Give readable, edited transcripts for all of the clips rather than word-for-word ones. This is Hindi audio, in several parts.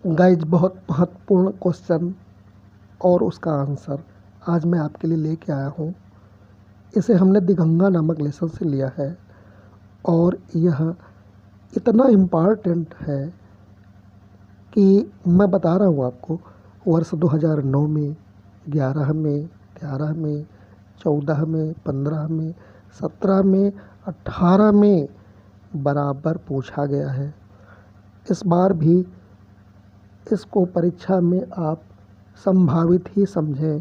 गाइज, बहुत महत्वपूर्ण क्वेश्चन और उसका आंसर आज मैं आपके लिए लेके आया हूँ। इसे हमने दिगंगा नामक लेसन से लिया है और यह इतना इम्पॉर्टेंट है कि मैं बता रहा हूँ आपको। वर्ष 2009 में, 11 में, 13 में, 14 में, 15 में, 17 में, 18 में बराबर पूछा गया है। इस बार भी इसको परीक्षा में आप संभावित ही समझें,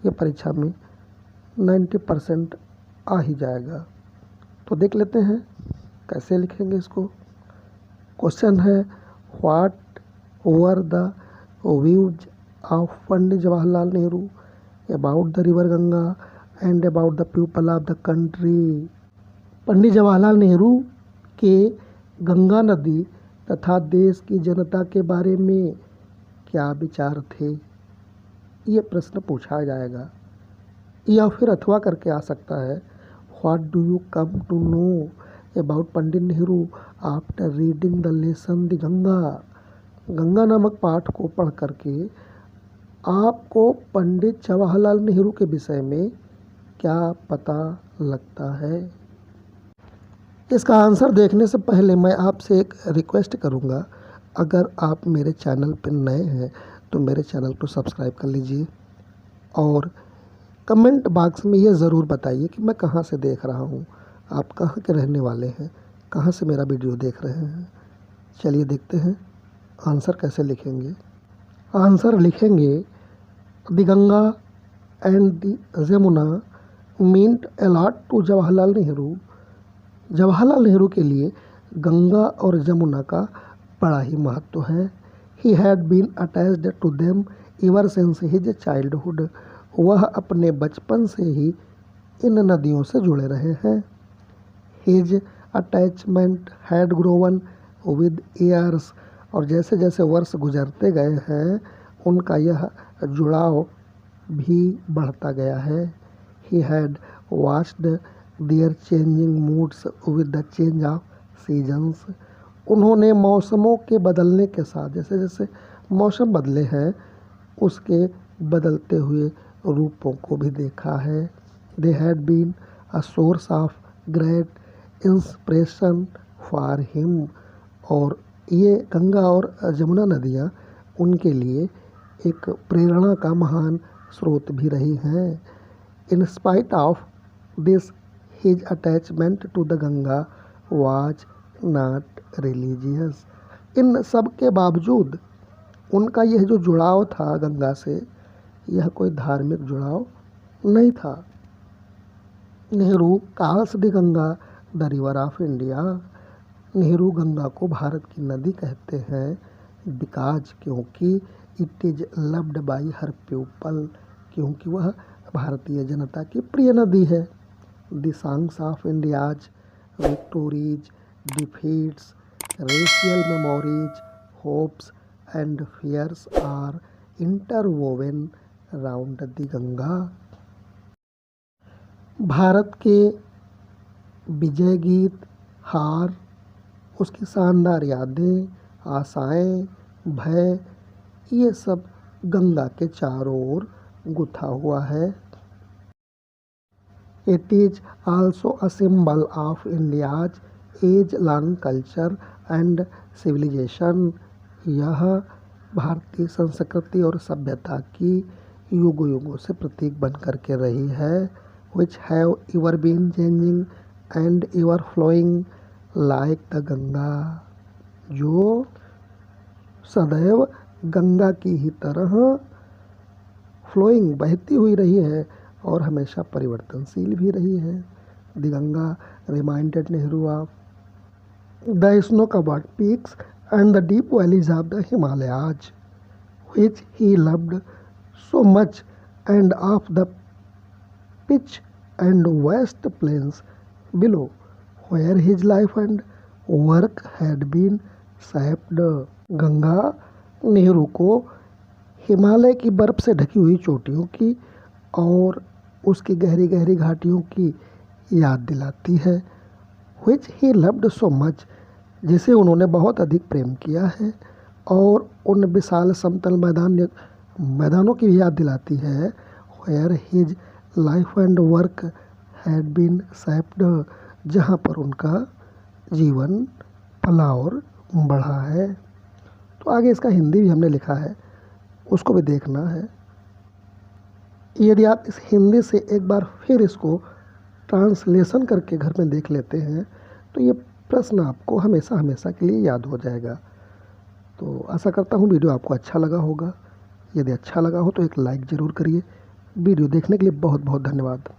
ये परीक्षा में 90% आ ही जाएगा। तो देख लेते हैं कैसे लिखेंगे इसको। क्वेश्चन है, what were the views of Pandit Jawaharlal Nehru about the river Ganga and about the people of the country. Pandit Jawaharlal Nehru के गंगा नदी तथा देश की जनता के बारे में क्या विचार थे, ये प्रश्न पूछा जाएगा। या फिर अथवा करके आ सकता है, what do you come to know about Pandit Nehru after reading the lesson the Ganga. Ganga नामक पाठ को पढ़ करके आपको पंडित जवाहरलाल नेहरू के विषय में क्या पता लगता है। इसका आंसर देखने से पहले मैं आपसे एक रिक्वेस्ट करूंगा, अगर आप मेरे चैनल पर नए हैं तो मेरे चैनल को सब्सक्राइब कर लीजिए और कमेंट बॉक्स में ये ज़रूर बताइए कि मैं कहाँ से देख रहा हूँ, आप कहाँ के रहने वाले हैं, कहाँ से मेरा वीडियो देख रहे हैं। चलिए देखते हैं आंसर कैसे लिखेंगे। आंसर लिखेंगे, the Ganga and the Jamuna meant a lot to Jawaharlal Nehru. Jawaharlal Nehru के लिए गंगा और जमुना का बड़ा ही महत्व है। He had been attached to them ever since his childhood. वह अपने बचपन से ही इन नदियों से जुड़े रहे हैं। His attachment had grown with years. और जैसे जैसे वर्ष गुजरते गए हैं उनका यह जुड़ाव भी बढ़ता गया है। He had watched their changing moods with the change of seasons. उन्होंने मौसमों के बदलने के साथ, जैसे जैसे मौसम बदले हैं उसके बदलते हुए रूपों को भी देखा है। They had been a source of great inspiration for him. और ये गंगा और जमुना नदियाँ उनके लिए एक प्रेरणा का महान स्रोत भी रही हैं। In spite of this his attachment to the Ganga was not religious. इन सब के बावजूद उनका यह जो जुड़ाव था गंगा से, यह कोई धार्मिक जुड़ाव नहीं था। Nehru calls the Ganga the river of India. Nehru Ganga को भारत की नदी कहते हैं बिकॉज, क्योंकि it is loved by her people, क्योंकि वह भारतीय जनता की प्रिय नदी है। The songs of India's victories, defeats, racial memories, hopes and fears are interwoven round the Ganga. Bharat के विजय गीत, हार, उसकी शानदार यादें, आशाएं, भय, ये सब गंगा के चारों ओर गुथा हुआ है। It is also a symbol of India's age long culture and civilisation. यह भारतीय संस्कृति और सभ्यता की युगों युगों से प्रतीक बन करके रही है। Which have ever been changing and ever flowing like the Ganga. जो सदैव गंगा की ही तरह फ्लोइंग, बहती हुई रही है और हमेशा परिवर्तनशील भी रही है। The Ganga reminded Nehru of the snow covered peaks and the deep valleys of the Himalayas, which he loved so much, and of the pitch and vast plains below, where his life and work had been shaped. Ganga Nehru को हिमालय की बर्फ से ढकी हुई चोटियों की और उसकी गहरी गहरी घाटियों की याद दिलाती है। which he loved so much, जिसे उन्होंने बहुत अधिक प्रेम किया है। और उन विशाल समतल मैदानों की याद दिलाती है where his life and work had been shaped, जहाँ पर उनका जीवन पला और बढ़ा है। तो आगे इसका हिंदी भी हमने लिखा है, उसको भी देखना है। यदि आप इस हिंदी से एक बार फिर इसको ट्रांसलेशन करके घर में देख लेते हैं तो ये प्रश्न आपको हमेशा हमेशा के लिए याद हो जाएगा। तो आशा करता हूँ वीडियो आपको अच्छा लगा होगा। यदि अच्छा लगा हो तो एक लाइक ज़रूर करिए। वीडियो देखने के लिए बहुत बहुत धन्यवाद।